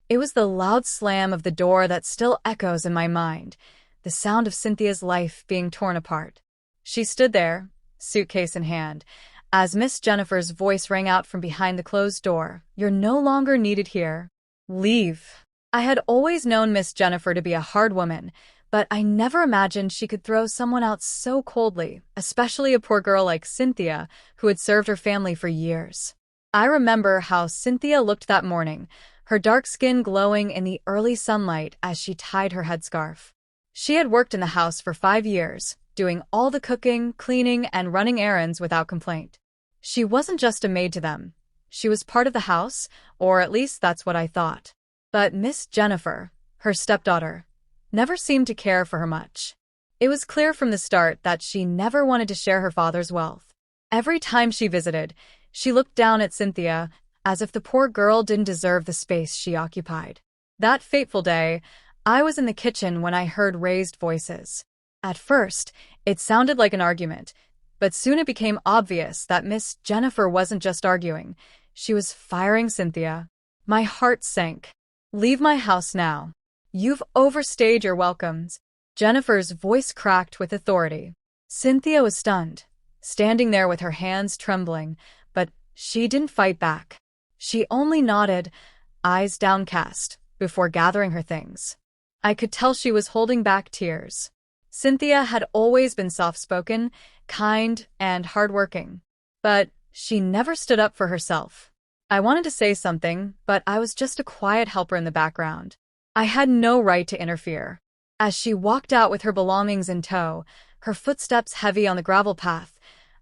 It was the loud slam of the door that still echoes in my mind, the sound of Cynthia's life being torn apart. She stood there, suitcase in hand, as Miss Jennifer's voice rang out from behind the closed door. "You're no longer needed here. Leave." I had always known Miss Jennifer to be a hard woman, but I never imagined she could throw someone out so coldly, especially a poor girl like Cynthia, who had served her family for years. I remember how Cynthia looked that morning, her dark skin glowing in the early sunlight as she tied her headscarf. She had worked in the house for 5 years, doing all the cooking, cleaning, and running errands without complaint. She wasn't just a maid to them. She was part of the house, or at least that's what I thought. But Miss Jennifer, her stepdaughter, never seemed to care for her much. It was clear from the start that she never wanted to share her father's wealth. Every time she visited, she looked down at Cynthia as if the poor girl didn't deserve the space she occupied. That fateful day, I was in the kitchen when I heard raised voices. At first, it sounded like an argument, but soon it became obvious that Miss Jennifer wasn't just arguing. She was firing Cynthia. My heart sank. "Leave my house now. You've overstayed your welcomes." Jennifer's voice cracked with authority. Cynthia was stunned, standing there with her hands trembling, but she didn't fight back. She only nodded, eyes downcast, before gathering her things. I could tell she was holding back tears. Cynthia had always been soft-spoken, kind, and hardworking, but she never stood up for herself. I wanted to say something, but I was just a quiet helper in the background. I had no right to interfere. As she walked out with her belongings in tow, her footsteps heavy on the gravel path,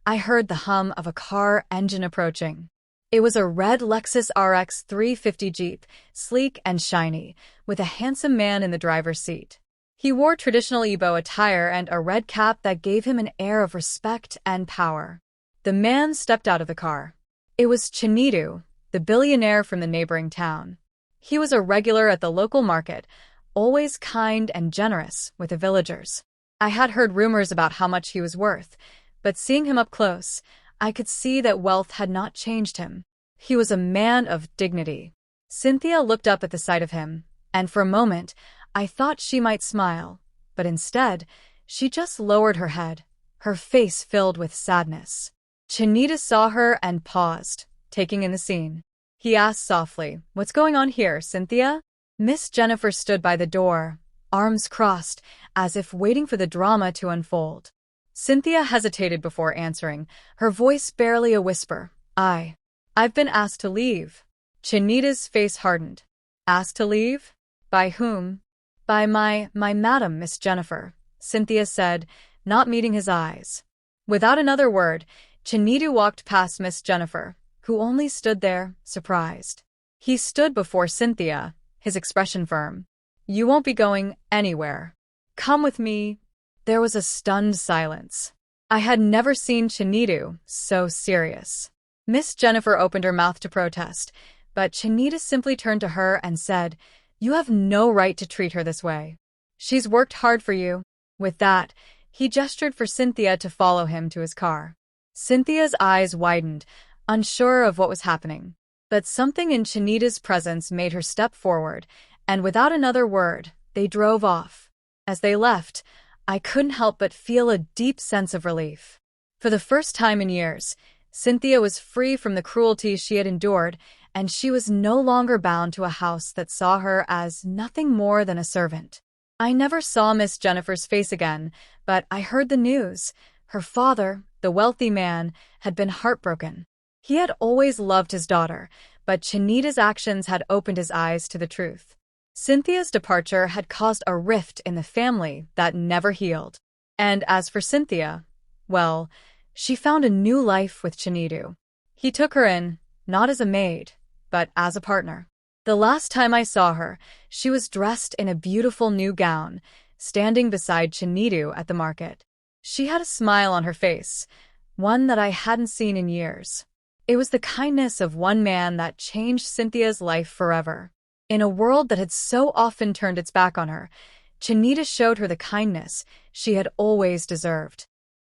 I heard the hum of a car engine approaching. It was a red Lexus RX 350 Jeep, sleek and shiny, with a handsome man in the driver's seat. He wore traditional Igbo attire and a red cap that gave him an air of respect and power. The man stepped out of the car. It was Chinedu, the billionaire from the neighboring town. He was a regular at the local market, always kind and generous with the villagers. I had heard rumors about how much he was worth, but seeing him up close, I could see that wealth had not changed him. He was a man of dignity. Cynthia looked up at the sight of him, and for a moment, I thought she might smile, but instead, she just lowered her head, her face filled with sadness. Chinedu saw her and paused, taking in the scene. He asked softly, "What's going on here, Cynthia?" Miss Jennifer stood by the door, arms crossed, as if waiting for the drama to unfold. Cynthia hesitated before answering, her voice barely a whisper. I've been asked to leave." Chinedu's face hardened. "Asked to leave? By whom?" "By my madam, Miss Jennifer," Cynthia said, not meeting his eyes. Without another word, Chinedu walked past Miss Jennifer, who only stood there, surprised. He stood before Cynthia, his expression firm. "You won't be going anywhere. Come with me." There was a stunned silence. I had never seen Chinedu so serious. Miss Jennifer opened her mouth to protest, but Chinedu simply turned to her and said, "You have no right to treat her this way. She's worked hard for you." With that, he gestured for Cynthia to follow him to his car. Cynthia's eyes widened, unsure of what was happening. But something in Chinedu's presence made her step forward, and without another word, they drove off. As they left, I couldn't help but feel a deep sense of relief. For the first time in years, Cynthia was free from the cruelty she had endured, and she was no longer bound to a house that saw her as nothing more than a servant. I never saw Miss Jennifer's face again, but I heard the news. Her father, the wealthy man, had been heartbroken. He had always loved his daughter, but Chinedu's actions had opened his eyes to the truth. Cynthia's departure had caused a rift in the family that never healed. And as for Cynthia, well, she found a new life with Chinedu. He took her in, not as a maid, but as a partner. The last time I saw her, she was dressed in a beautiful new gown, standing beside Chinedu at the market. She had a smile on her face, one that I hadn't seen in years. It was the kindness of one man that changed Cynthia's life forever. In a world that had so often turned its back on her, Chinedu showed her the kindness she had always deserved.